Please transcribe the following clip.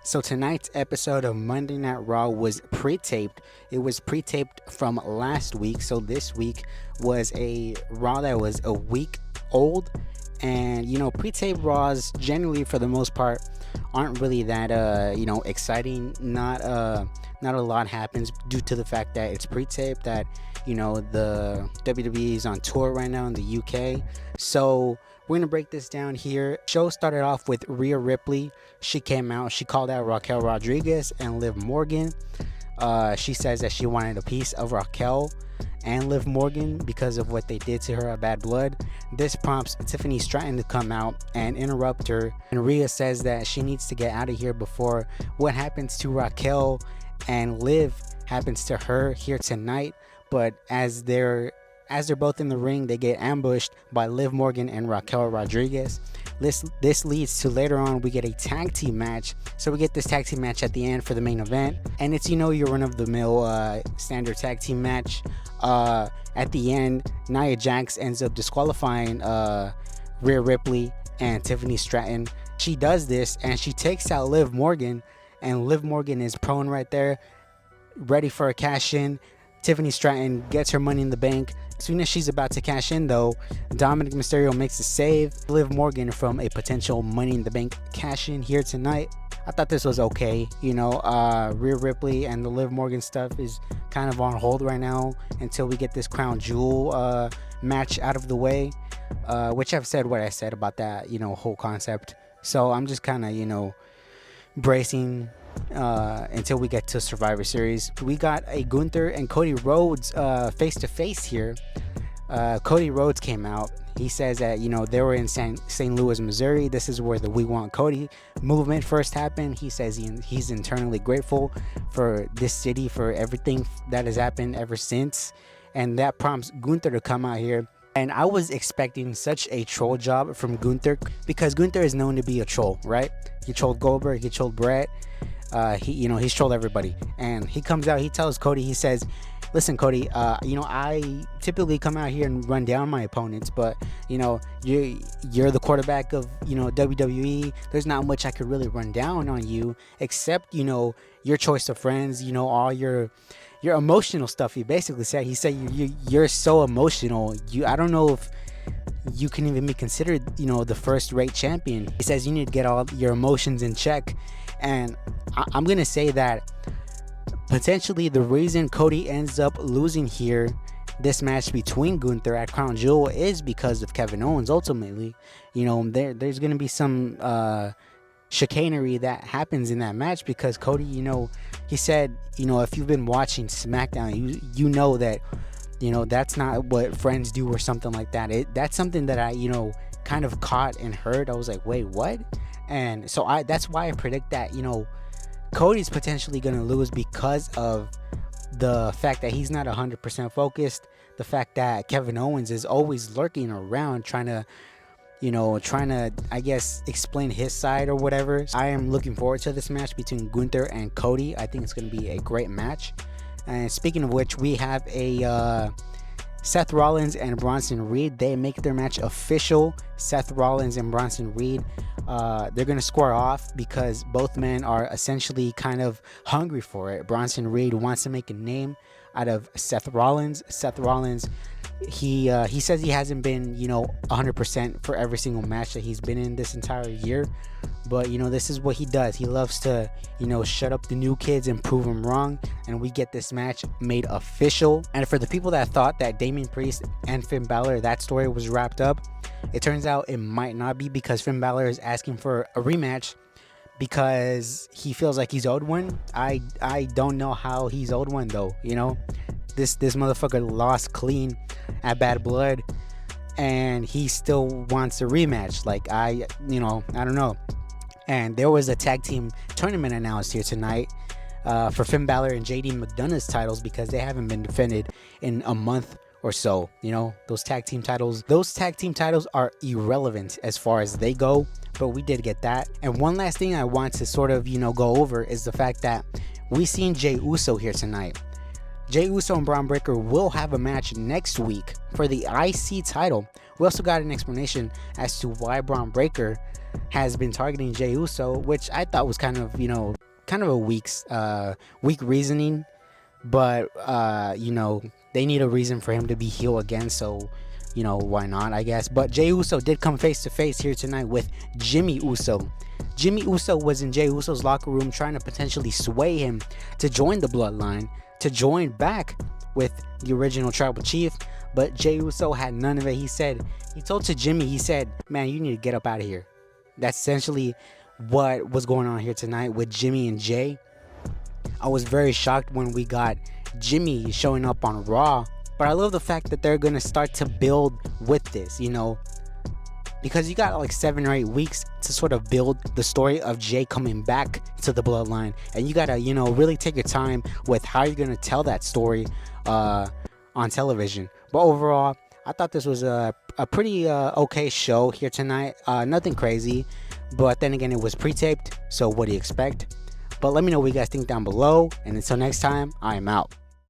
So tonight's episode of Monday Night Raw was pre-taped. It was pre-taped from last week. So this week was a Raw that was a week old. And pre-taped Raws generally for the most part aren't really that exciting. Not a lot happens due to the fact that it's pre-taped, that the WWE is on tour right now in the UK. So we're gonna break this down here. Show started off with Rhea Ripley. She came out, she called out Raquel Rodriguez and Liv Morgan. She says that she wanted a piece of Raquel and Liv Morgan because of what they did to her at Bad Blood. This prompts Tiffany Stratton to come out and interrupt her, and Rhea says that she needs to get out of here before what happens to Raquel and Liv happens to her here tonight. But as they're both in the ring, they get ambushed by Liv Morgan and Raquel Rodriguez. This leads to later on we get a tag team match. So we get this tag team match at the end for the main event, and it's your run-of-the-mill standard tag team match. At the end, Nia Jax ends up disqualifying Rhea Ripley and Tiffany Stratton. She does this and she takes out Liv Morgan, and Liv Morgan is prone right there, ready for a cash in. Tiffany Stratton gets her money in the bank. As soon as she's about to cash in, though, Dominic Mysterio makes a save Liv Morgan from a potential money in the bank cash in here tonight. I thought this was okay. Rhea Ripley and the Liv Morgan stuff is kind of on hold right now until we get this Crown Jewel match out of the way, which I've said what I said about that whole concept. So I'm just kind of bracing until we get to Survivor Series. We got a Gunther and Cody Rhodes face to face here. Cody Rhodes came out. He says that they were in St. Louis, Missouri. This is where the We Want Cody movement first happened. He says he's internally grateful for this city, for everything that has happened ever since, and that prompts Gunther to come out here. And I was expecting such a troll job from Gunther, because Gunther is known to be a troll, right? He trolled Goldberg, he trolled Brett, he's trolled everybody. And he comes out, he tells Cody, he says, listen, Cody, I typically come out here and run down my opponents, but you're the quarterback of WWE. There's not much I could really run down on you except your choice of friends, all your emotional stuff. He basically said, you're so emotional. I don't know if you can even be considered the first rate champion. He says you need to get all your emotions in check. And I'm gonna say that potentially the reason Cody ends up losing here, this match between Gunther at Crown Jewel, is because of Kevin Owens. Ultimately, there's gonna be some chicanery that happens in that match, because Cody, he said, if you've been watching SmackDown, you know that that's not what friends do or something like that. That's something that I kind of caught and heard. I was like, wait, what? And so that's why I predict that Cody's potentially going to lose, because of the fact that he's not 100% focused, the fact that Kevin Owens is always lurking around trying to I guess explain his side or whatever. I am looking forward to this match between Gunther and Cody. I think it's going to be a great match. And speaking of which, we have a Seth Rollins and Bronson Reed. They make their match official. Seth Rollins and Bronson Reed, they're going to square off because both men are essentially kind of hungry for it. Bronson Reed wants to make a name out of Seth Rollins. Seth Rollins, he says he hasn't been 100% for every single match that he's been in this entire year, but this is what he does. He loves to shut up the new kids and prove them wrong, and we get this match made official. And for the people that thought that Damian Priest and Finn Balor, that story was wrapped up, it turns out it might not be, because Finn Balor is asking for a rematch because he feels like he's owed one. I don't know how he's owed one though. This motherfucker lost clean at Bad Blood, and he still wants a rematch. Like, I don't know. And there was a tag team tournament announced here tonight for Finn Balor and JD McDonough's titles, because they haven't been defended in a month or so. Those tag team titles are irrelevant as far as they go, but we did get that. And one last thing I want to sort of go over is the fact that we seen Jey Uso here tonight. Jey Uso and Braun Breaker will have a match next week for the IC title. We also got an explanation as to why Braun Breaker has been targeting Jey Uso, which I thought was kind of a weak reasoning. But they need a reason for him to be heel again, so why not, I guess. But Jey Uso did come face to face here tonight with Jimmy Uso. Jimmy Uso was in Jey Uso's locker room trying to potentially sway him to join the bloodline, to join back with the original tribal chief, but Jey Uso had none of it. He told to Jimmy, he said, man, you need to get up out of here. That's essentially what was going on here tonight with Jimmy and Jey. I was very shocked when we got Jimmy showing up on Raw, but I love the fact that they're gonna start to build with this, because you got like 7 or 8 weeks to sort of build the story of Jey coming back to the bloodline, and you gotta really take your time with how you're gonna tell that story on television. But overall, I thought this was a pretty okay show here tonight. Nothing crazy, but then again, it was pre-taped, so what do you expect? But let me know what you guys think down below, and until next time, I am out.